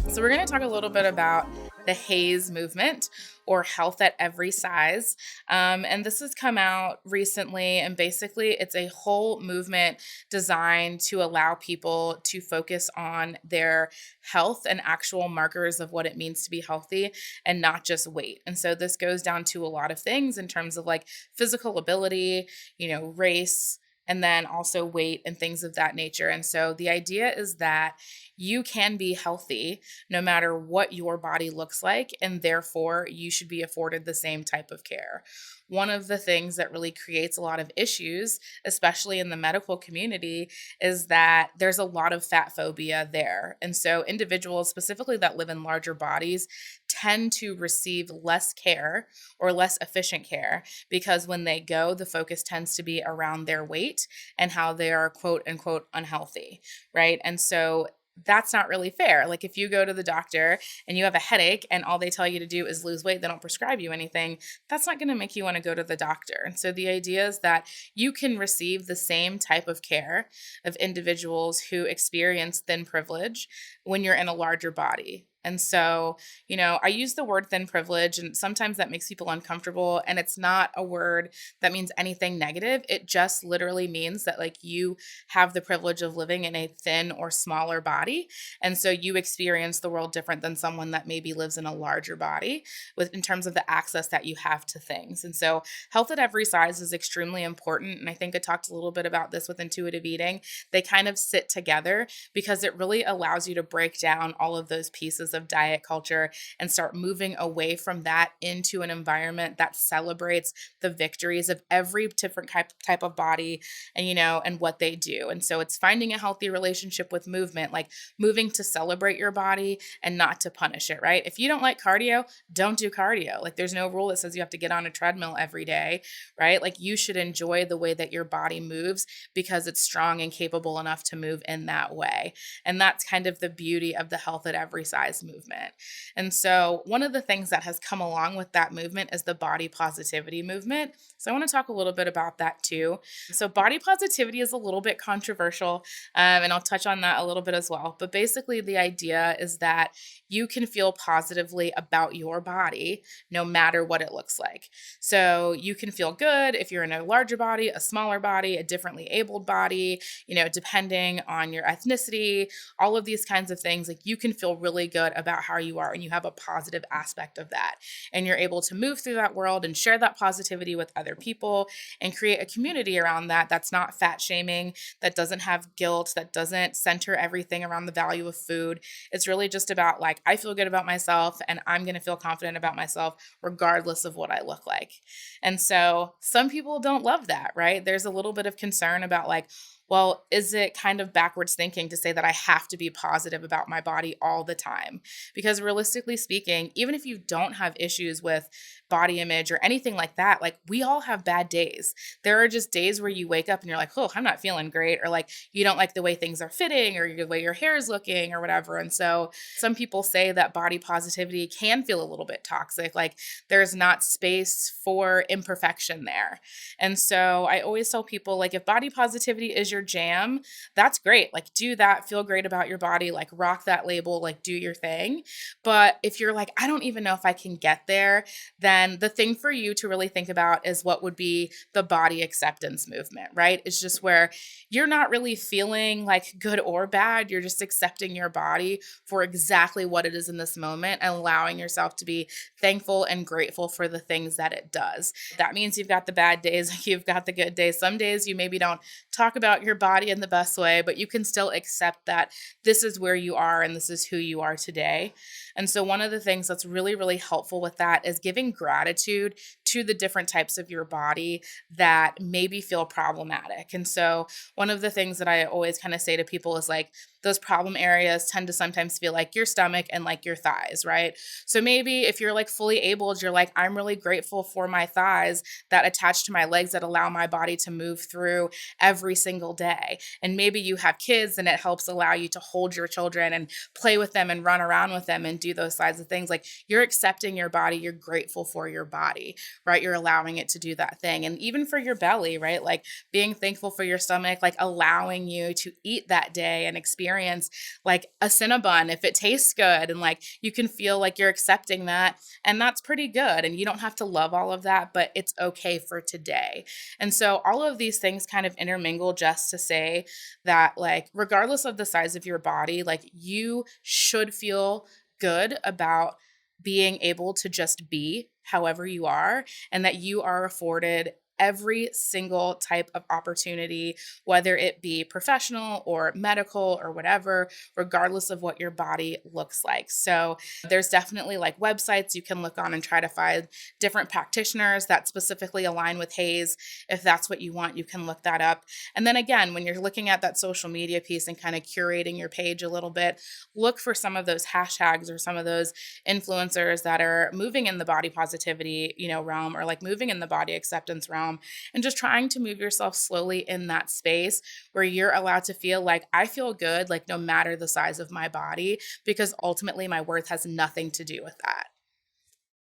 So we're going to talk a little bit about the HAES movement, or health at every size. And this has come out recently, and basically it's a whole movement designed to allow people to focus on their health and actual markers of what it means to be healthy and not just weight. And so this goes down to a lot of things in terms of like physical ability, race, and then also weight and things of that nature. And so the idea is that you can be healthy no matter what your body looks like, and therefore you should be afforded the same type of care. One of the things that really creates a lot of issues, especially in the medical community, is that there's a lot of fat phobia there. And so individuals specifically that live in larger bodies tend to receive less care or less efficient care because when they go, the focus tends to be around their weight and how they are quote unquote unhealthy, right? And so that's not really fair. Like if you go to the doctor and you have a headache and all they tell you to do is lose weight, they don't prescribe you anything, that's not going to make you want to go to the doctor. And so the idea is that you can receive the same type of care of individuals who experience thin privilege when you're in a larger body. And so, I use the word thin privilege, and sometimes that makes people uncomfortable. And it's not a word that means anything negative. It just literally means that like you have the privilege of living in a thin or smaller body. And so you experience the world different than someone that maybe lives in a larger body in terms of the access that you have to things. And so health at every size is extremely important. And I think I talked a little bit about this with intuitive eating. They kind of sit together because it really allows you to break down all of those pieces of diet culture and start moving away from that into an environment that celebrates the victories of every different type of body and what they do. And so it's finding a healthy relationship with movement, like moving to celebrate your body and not to punish it, right? If you don't like cardio, don't do cardio. Like there's no rule that says you have to get on a treadmill every day, right? Like you should enjoy the way that your body moves because it's strong and capable enough to move in that way. And that's kind of the beauty of the health at every size movement. And so one of the things that has come along with that movement is the body positivity movement. So I want to talk a little bit about that too. So body positivity is a little bit controversial, and I'll touch on that a little bit as well. But basically the idea is that you can feel positively about your body no matter what it looks like. So you can feel good if you're in a larger body, a smaller body, a differently abled body, depending on your ethnicity, all of these kinds of things. Like you can feel really good about how you are and you have a positive aspect of that. And you're able to move through that world and share that positivity with other people and create a community around that that's not fat shaming, that doesn't have guilt, that doesn't center everything around the value of food. It's really just about like, I feel good about myself and I'm going to feel confident about myself regardless of what I look like. And so some people don't love that, right? There's a little bit of concern about like, well, is it kind of backwards thinking to say that I have to be positive about my body all the time? Because realistically speaking, even if you don't have issues with body image or anything like that, like we all have bad days. There are just days where you wake up and you're like, oh, I'm not feeling great, or like you don't like the way things are fitting or the way your hair is looking or whatever. And so some people say that body positivity can feel a little bit toxic, like there's not space for imperfection there. And so I always tell people, like, if body positivity is your jam, that's great. Like do that, feel great about your body, like rock that label, like do your thing. But if you're like, I don't even know if I can get there, then the thing for you to really think about is what would be the body acceptance movement, right? It's just where you're not really feeling like good or bad. You're just accepting your body for exactly what it is in this moment and allowing yourself to be thankful and grateful for the things that it does. That means you've got the bad days, you've got the good days. Some days you maybe don't talk about your body in the best way, but you can still accept that this is where you are and this is who you are today. And so one of the things that's really, really helpful with that is giving gratitude to the different types of your body that maybe feel problematic. And so one of the things that I always kind of say to people is like, those problem areas tend to sometimes feel like your stomach and like your thighs, right? So maybe if you're like fully abled, you're like, I'm really grateful for my thighs that attach to my legs that allow my body to move through every single day. And maybe you have kids and it helps allow you to hold your children and play with them and run around with them and do those sides of things, like you're accepting your body, you're grateful for your body, right? You're allowing it to do that thing. And even for your belly, right? Like being thankful for your stomach, like allowing you to eat that day and experience like a Cinnabon if it tastes good. And like you can feel like you're accepting that. And that's pretty good. And you don't have to love all of that, but it's okay for today. And so all of these things kind of intermingle just to say that, like, regardless of the size of your body, like you should feel good about being able to just be however you are, and that you are afforded every single type of opportunity, whether it be professional or medical or whatever, regardless of what your body looks like. So there's definitely like websites you can look on and try to find different practitioners that specifically align with HAES. If that's what you want, you can look that up. And then again, when you're looking at that social media piece and kind of curating your page a little bit, look for some of those hashtags or some of those influencers that are moving in the body positivity, realm, or like moving in the body acceptance realm, and just trying to move yourself slowly in that space where you're allowed to feel like I feel good, like no matter the size of my body, because ultimately my worth has nothing to do with that.